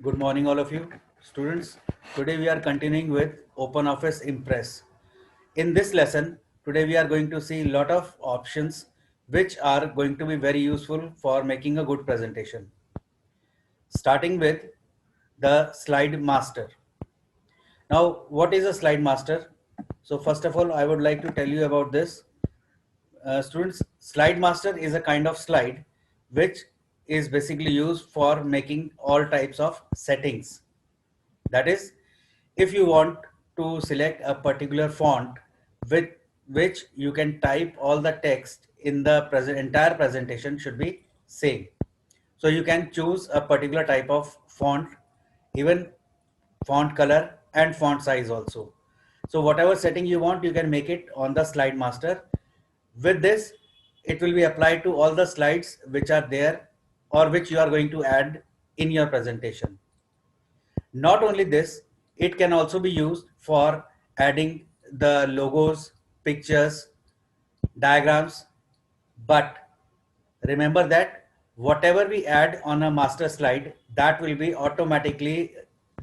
Good morning, all of you students. Today we are continuing with OpenOffice Impress. In this lesson, today we are going to see a lot of options which are going to be very useful for making a good presentation. Starting with the slide master. Now, what is a slide master? So first of all, I would like to tell you about this. Students, slide master is a kind of slide which is basically used for making all types of settings. That is, if you want to select a particular font with which you can type all the text in the entire presentation should be same. So you can choose a particular type of font, even font color and font size also. So whatever setting you want, you can make it on the slide master. With this, it will be applied to all the slides which are there or which you are going to add in your presentation. Not only this, it can also be used for adding the logos, pictures, diagrams, but remember that whatever we add on a master slide, that will be automatically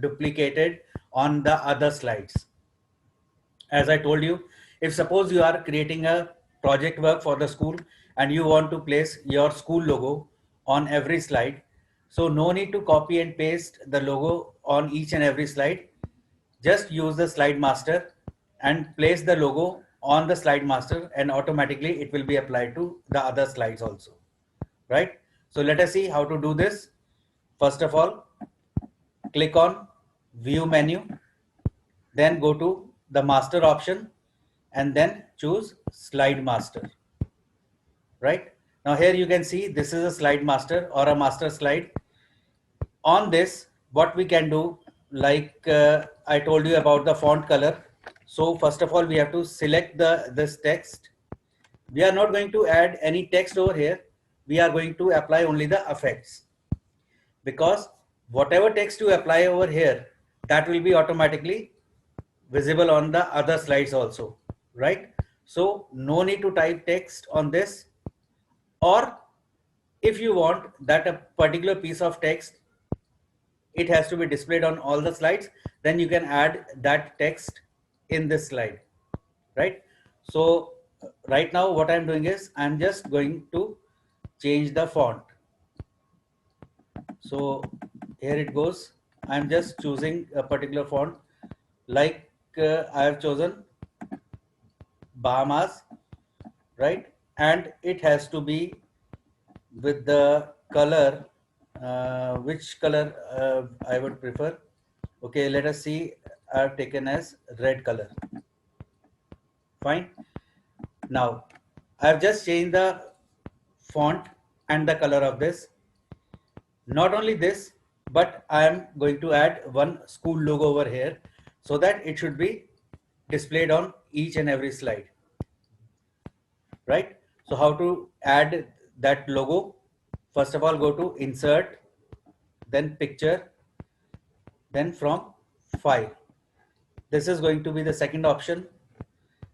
duplicated on the other slides. As I told you, if suppose you are creating a project work for the school and you want to place your school logo on every slide, so no need to copy and paste the logo on each and every slide. Just use the slide master and place the logo on the slide master, and automatically it will be applied to the other slides also, right? So let us see how to do this. First of all, click on view menu, then go to the master option and then choose slide master. Right now, here you can see this is a slide master or a master slide. On this, what we can do, like I told you about the font color. So first of all, we have to select this text. We are not going to add any text over here. We are going to apply only the effects, because whatever text you apply over here, that will be automatically visible on the other slides also, right? So no need to type text on this. Or if you want that a particular piece of text, it has to be displayed on all the slides, then you can add that text in this slide, right? So right now what I'm doing is I'm just going to change the font. So here it goes. I'm just choosing a particular font, like I have chosen Bahamas, right? And it has to be with the color. Which color I would prefer? Okay, let us see. I've taken as red color. Fine. Now I've just changed the font and the color of this. Not only this, but I am going to add one school logo over here so that it should be displayed on each and every slide, right? So how to add that logo? First of all, go to insert, then picture, then from file. This is going to be the second option.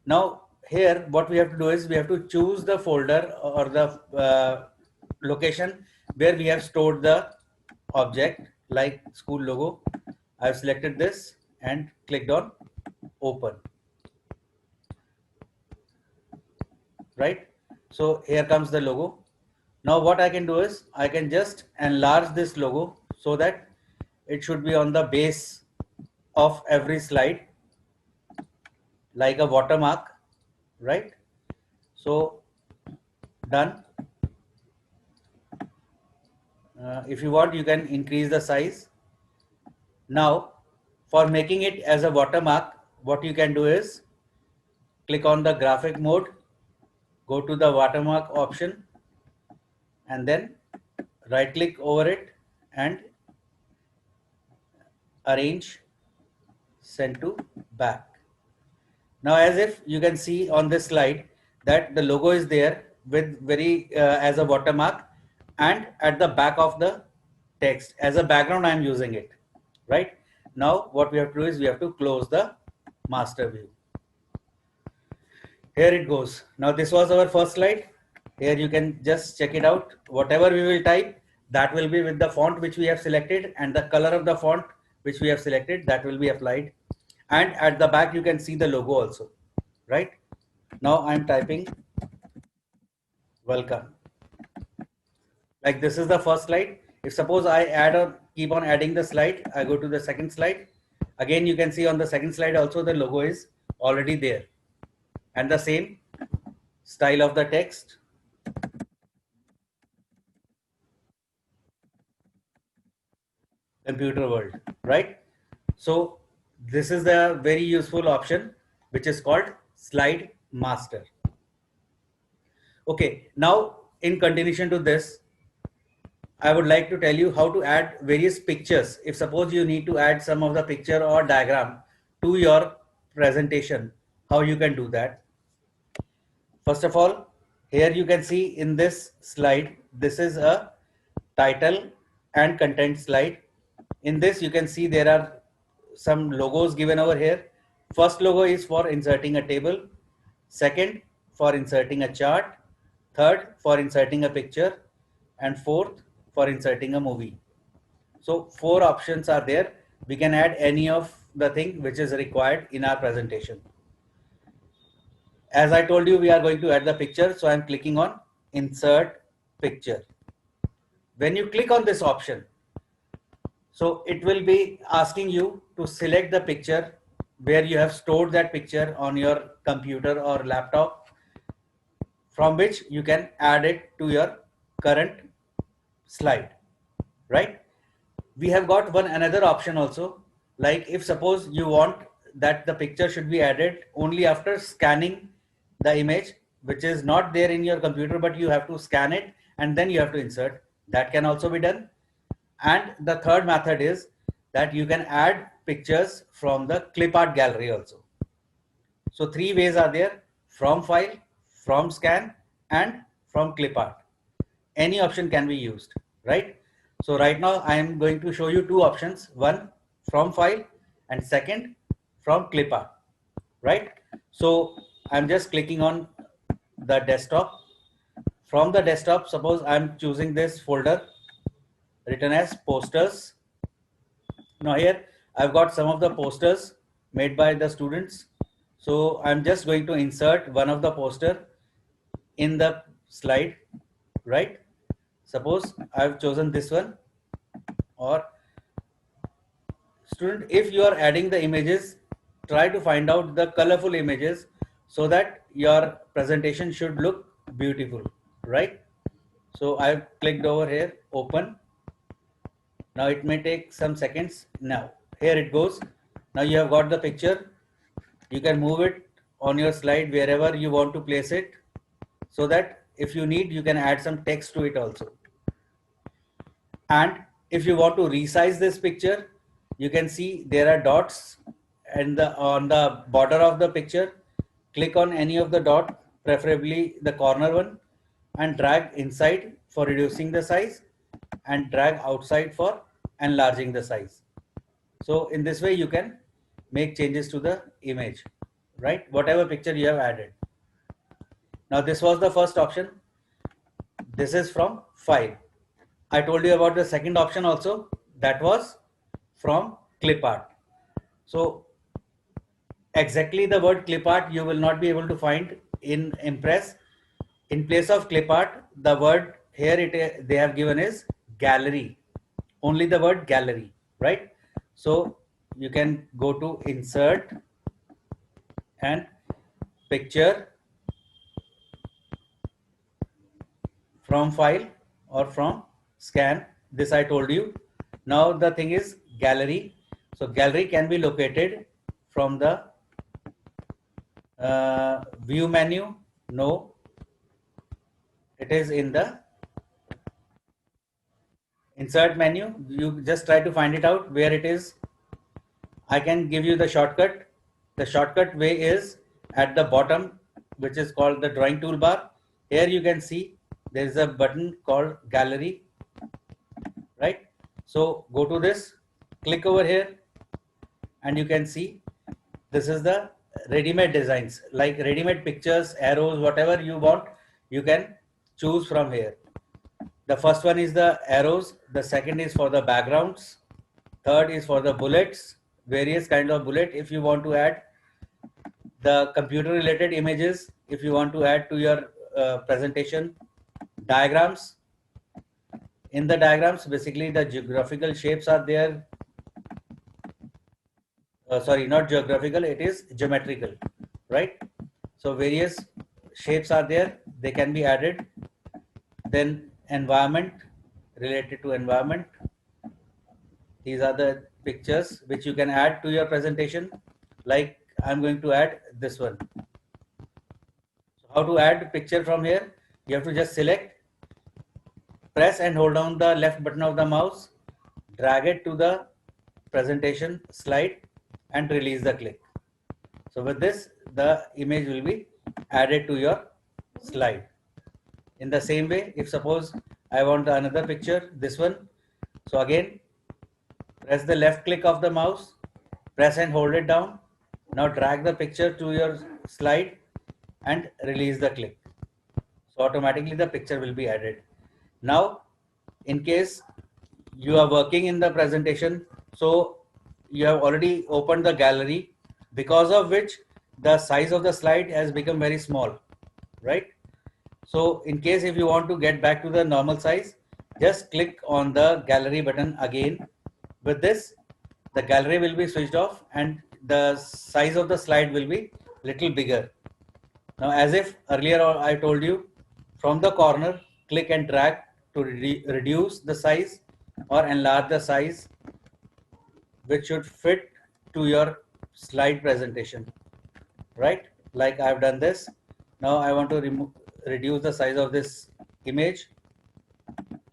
Now here what we have to do is we have to choose the folder or the location where we have stored the object, like school logo. I have selected this and clicked on open, right? So here comes the logo. Now what I can do is I can just enlarge this logo so that it should be on the base of every slide, like a watermark, right? So done. If you want, you can increase the size. Now for making it as a watermark, what you can do is click on the graphic mode, go to the watermark option, and then right click over it and arrange send to back. Now as if you can see on this slide that the logo is there with very as a watermark, and at the back of the text as a background I am using it, right? Now what we have to do is we have to close the master view. Here it goes. Now this was our first slide. Here you can just check it out. Whatever we will type, that will be with the font which we have selected, and the color of the font which we have selected, that will be applied. And at the back you can see the logo also, right? Now I'm typing welcome. Like this is the first slide. If suppose I add or keep on adding the slide, I go to the second slide. Again, you can see on the second slide also the logo is already there. And the same style of the text. Computer world, right? So this is the very useful option which is called slide master. Okay, now in continuation to this, I would like to tell you how to add various pictures. If suppose you need to add some of the picture or diagram to your presentation, how you can do that. First of all, here you can see in this slide, this is a title and content slide. In this, you can see there are some logos given over here. First logo is for inserting a table. Second, for inserting a chart. Third, for inserting a picture. And fourth, for inserting a movie. So 4 options are there. We can add any of the thing which is required in our presentation. As I told you, we are going to add the picture. So I'm clicking on insert picture. When you click on this option, so it will be asking you to select the picture where you have stored that picture on your computer or laptop, from which you can add it to your current slide, right? We have got one another option also, like if suppose you want that the picture should be added only after scanning the image, which is not there in your computer, but you have to scan it and then you have to insert, that can also be done. And the third method is that you can add pictures from the clip art gallery also. So 3 ways are there: from file, from scan, and from clip art. Any option can be used, right? So right now I am going to show you 2 options: one from file and second from clip art, right? So I'm just clicking on the desktop. From the desktop, suppose I'm choosing this folder written as posters. Now here I've got some of the posters made by the students. So I'm just going to insert one of the poster in the slide, right? Suppose I've chosen this one. Or student, if you are adding the images, try to find out the colorful images so that your presentation should look beautiful, right? So I've clicked over here, open. Now it may take some seconds. Now here it goes. Now you have got the picture. You can move it on your slide wherever you want to place it, so that if you need, you can add some text to it also. And if you want to resize this picture, you can see there are dots and on the border of the picture. Click on any of the dot, preferably the corner one, and drag inside for reducing the size and drag outside for enlarging the size. So in this way you can make changes to the image, right? Whatever picture you have added. Now this was the first option. This is from file. I told you about the second option also, that was from clip art. So exactly the word clip art you will not be able to find in Impress. In place of clip art, the word here they have given is gallery. Only the word gallery, right? So you can go to insert and picture from file or from scan. This I told you. Now the thing is gallery. So gallery can be located from the view menu. No, it is in the insert menu. You just try to find it out where it is. I can give you the shortcut. The shortcut way is at the bottom, which is called the drawing toolbar. Here you can see there is a button called gallery, right? So go to this, click over here, and you can see this is the ready-made designs, like ready-made pictures, arrows, whatever you want, you can choose from here. The first one is the arrows, the second is for the backgrounds, third is for the bullets, various kinds of bullet if you want to add, the computer related images if you want to add to your presentation, diagrams. In the diagrams, basically the geographical shapes are there. Sorry, not geographical, it is geometrical, right? So various shapes are there, they can be added. Then environment, related to environment. These are the pictures which you can add to your presentation. Like I'm going to add this one. So how to add picture from here? You have to just select, press and hold down the left button of the mouse, drag it to the presentation slide and release the click. So with this, the image will be added to your slide. In the same way, if suppose I want another picture, this one. So again, press the left click of the mouse, press and hold it down. Now drag the picture to your slide and release the click. So automatically the picture will be added. Now, in case you are working in the presentation, so you have already opened the gallery, because of which the size of the slide has become very small, right? So in case if you want to get back to the normal size, just click on the gallery button again. With this, the gallery will be switched off and the size of the slide will be little bigger. Now, as if earlier I told you, from the corner, click and drag to reduce the size or enlarge the size, which should fit to your slide presentation, right? Like I've done this. Now I want to reduce the size of this image.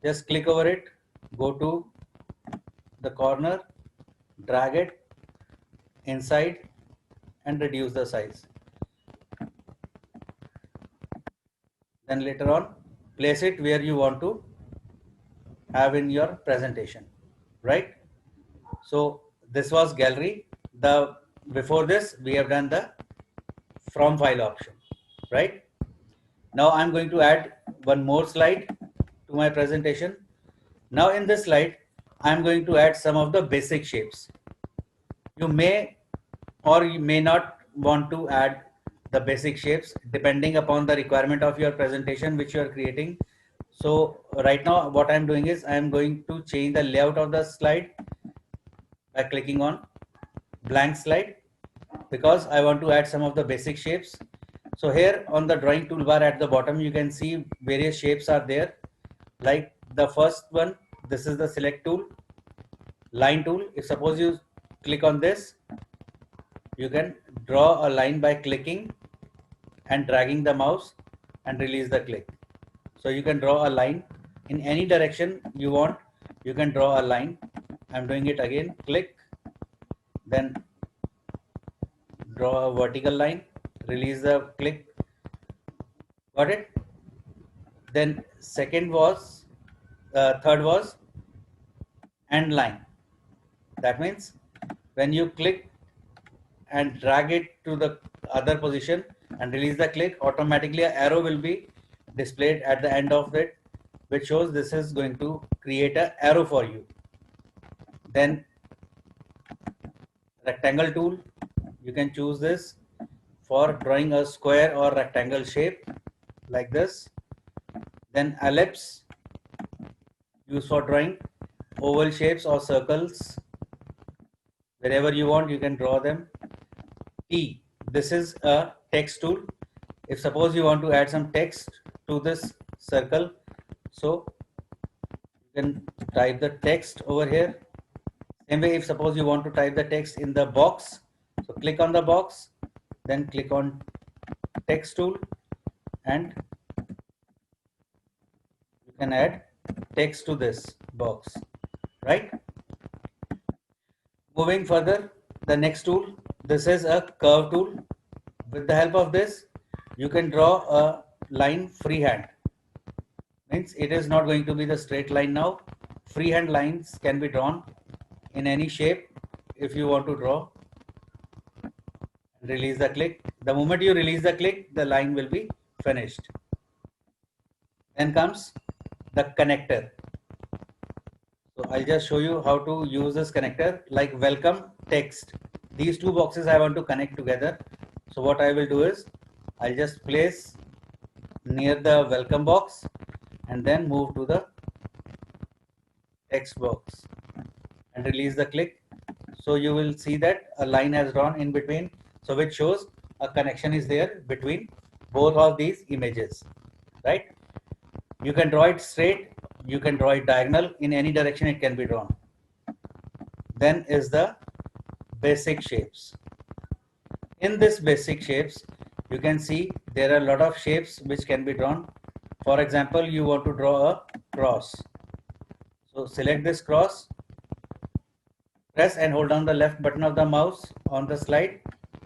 Just click over it, go to the corner, drag it inside and reduce the size. Then later on, place it where you want to have in your presentation, right? So this was gallery. The before this we have done the from file option, right? Now I'm going to add one more slide to my presentation. Now in this slide, I'm going to add some of the basic shapes. You may or you may not want to add the basic shapes depending upon the requirement of your presentation which you are creating. So right now what I'm doing is I'm going to change the layout of the slide by clicking on blank slide because I want to add some of the basic shapes. So here on the drawing toolbar at the bottom, you can see various shapes are there. Like the first one, this is the select tool, line tool. If suppose you click on this, you can draw a line by clicking and dragging the mouse and release the click. So you can draw a line in any direction you want. You can draw a line. I'm doing it again. Click, then draw a vertical line, release the click. Got it? Then third was end line. That means when you click and drag it to the other position and release the click, automatically an arrow will be displayed at the end of it, which shows this is going to create an arrow for you. Then rectangle tool, you can choose this for drawing a square or rectangle shape like this. Then ellipse, used for drawing oval shapes or circles. Wherever you want, you can draw them. T, this is a text tool. If suppose you want to add some text to this circle, so you can type the text over here. Same way, if suppose you want to type the text in the box, so click on the box, then click on text tool and you can add text to this box, right? Moving further, the next tool, this is a curve tool. With the help of this, you can draw a line freehand. Means it is not going to be the straight line now. Freehand lines can be drawn in any shape if you want to draw. Release the click. The moment you release the click, the line will be finished. Then comes the connector. So I'll just show you how to use this connector, like welcome text. These two boxes I want to connect together. So what I will do is I'll just place near the welcome box and then move to the text box and release the click. So you will see that a line has drawn in between, so which shows a connection is there between both of these images, right? You can draw it straight, you can draw it diagonal, in any direction it can be drawn. Then is the basic shapes. In this basic shapes, you can see there are a lot of shapes which can be drawn. For example, you want to draw a cross. So select this cross, press and hold down the left button of the mouse on the slide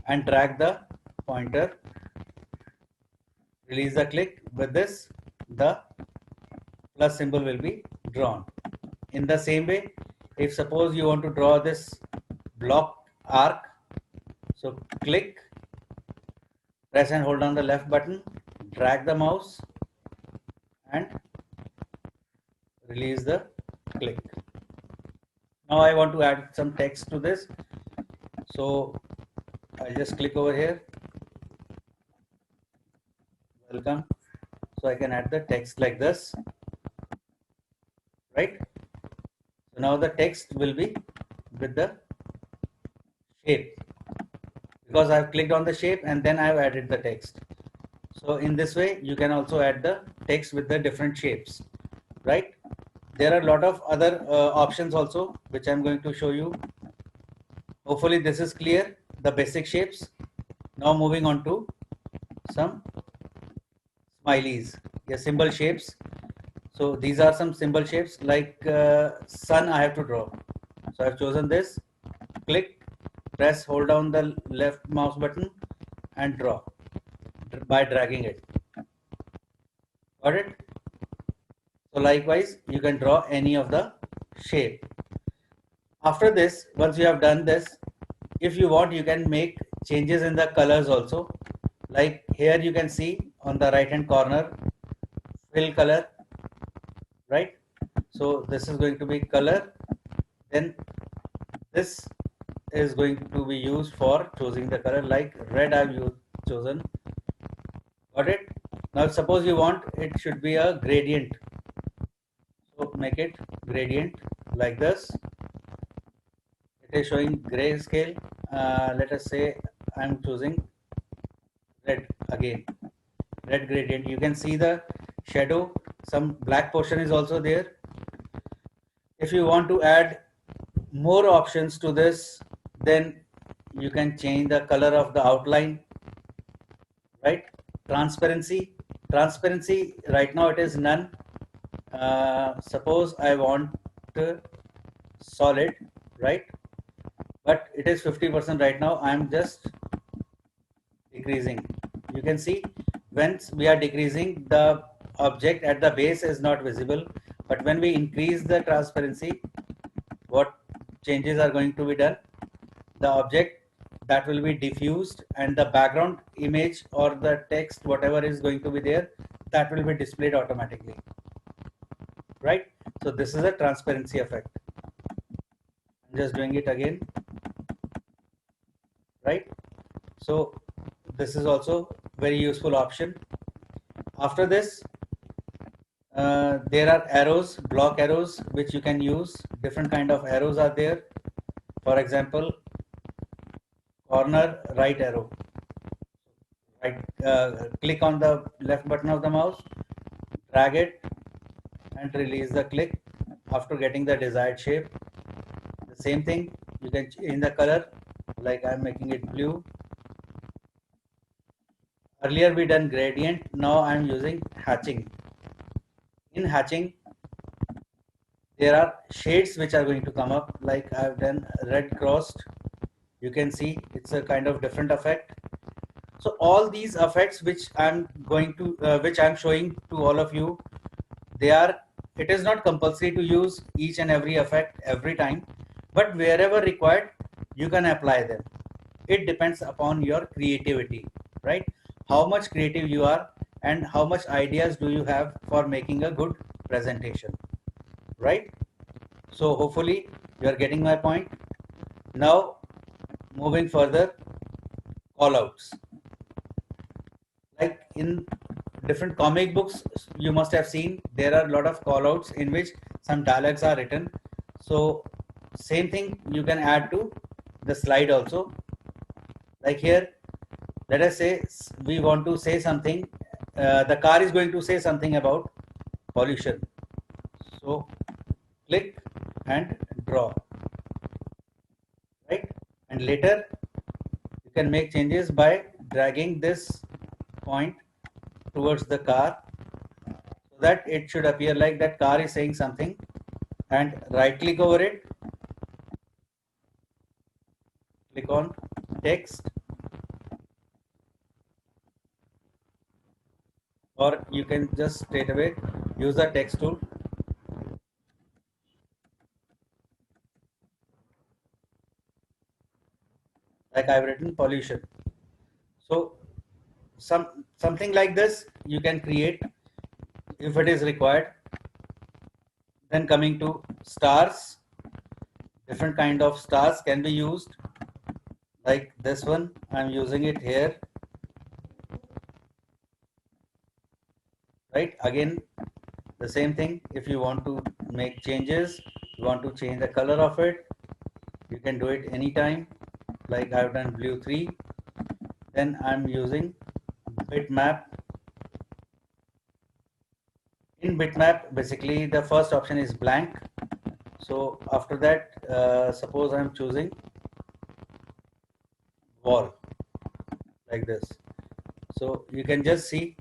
and drag the pointer. Release the click. With this, the plus symbol will be drawn. In the same way, if suppose you want to draw this block arc, so click, press and hold down the left button, drag the mouse and release the click. Now I want to add some text to this, so I'll just click over here, welcome. So I can add the text like this, right? So now the text will be with the shape, because I've clicked on the shape and then I've added the text. So in this way you can also add the text with the different shapes, right? There are a lot of other options also which I'm going to show you. Hopefully this is clear, the basic shapes. Now moving on to some smileys, yeah, symbol shapes. So these are some symbol shapes, like sun I have to draw. So I've chosen this, click, press, hold down the left mouse button and draw by dragging it. Got it? So likewise, you can draw any of the shape. After this, once you have done this, if you want, you can make changes in the colors also. Like here you can see on the right hand corner, fill color, right? So this is going to be color. Then this is going to be used for choosing the color, like red I've chosen. Got it? Now suppose you want it should be a gradient. So make it gradient like this. It is showing grayscale. Let us say I'm choosing red again. Red gradient. You can see the shadow. Some black portion is also there. If you want to add more options to this, then you can change the color of the outline, right? Transparency right now it is none. Suppose I want solid, right? But it is 50% right now. I'm just decreasing. You can see when we are decreasing, the object at the base is not visible, but when we increase the transparency, what changes are going to be done? The object that will be diffused and the background image or the text, whatever is going to be there, that will be displayed automatically, right? So this is a transparency effect. I'm just doing it again, right? So this is also very useful option. After this, there are arrows, block arrows, which you can use. Different kind of arrows are there. For example, corner right arrow. Right, click on the left button of the mouse, drag it, and release the click after getting the desired shape. The same thing, you can change the color, like I'm making it blue. Earlier we done gradient, now I'm using hatching. In hatching, there are shades which are going to come up, like I've done red crossed. You can see it's a kind of different effect. So all these effects which I'm showing to all of you, it is not compulsory to use each and every effect every time, but wherever required, you can apply them. It depends upon your creativity, right? How much creative you are and how much ideas do you have for making a good presentation, right? So hopefully you are getting my point. Now moving further, callouts. Like in different comic books, you must have seen there are a lot of callouts in which some dialogues are written. So same thing you can add to the slide also. Like here, let us say we want to say something. The car is going to say something about pollution. So click and draw, right? And later you can make changes by dragging this point towards the car so that it should appear like that car is saying something, and right click over it, click on text, or you can just straight away use the text tool. Like I've written pollution. So something like this you can create if it is required. Then coming to stars, different kind of stars can be used. Like this one, I'm using it here, right? Again, the same thing. If you want to make changes, you want to change the color of it, you can do it anytime. Like I've done blue 3. Then I'm using bitmap. In bitmap, basically the first option is blank. So after that, suppose I'm choosing wall like this. So you can just see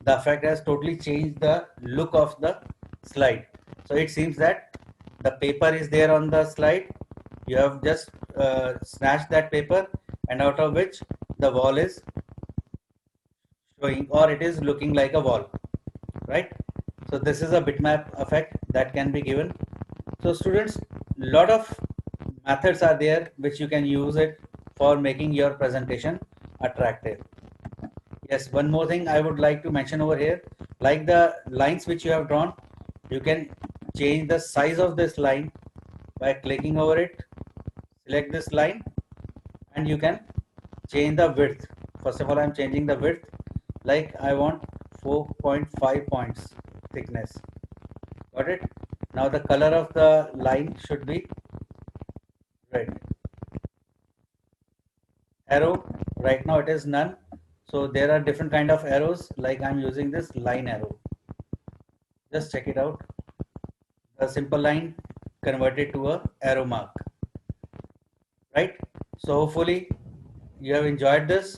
the effect has totally changed the look of the slide. So it seems that the paper is there on the slide. You have just snatched that paper, and out of which the wall is showing, or it is looking like a wall, right? So this is a bitmap effect that can be given. So students, lot of methods are there which you can use it for making your presentation attractive. Yes, one more thing I would like to mention over here, like the lines which you have drawn, you can change the size of this line by clicking over it, select this line, and you can change the width. First of all, I'm changing the width, like I want 4.5 points thickness. Got it? Now the color of the line should be red. Arrow, right now it is none. So there are different kind of arrows, like I'm using this line arrow. Just check it out. A simple line converted to a arrow mark, right? So hopefully you have enjoyed this.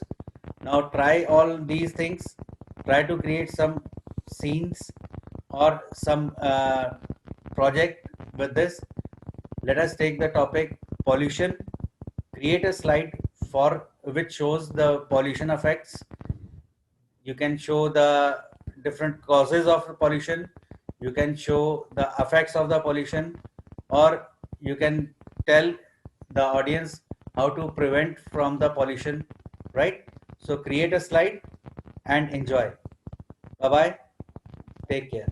Now try all these things. Try to create some scenes or some project with this. Let us take the topic pollution. Create a slide for which shows the pollution effects. You can show the different causes of the pollution. You can show the effects of the pollution, or you can tell the audience how to prevent from the pollution, right? So create a slide and enjoy. Bye bye. Take care.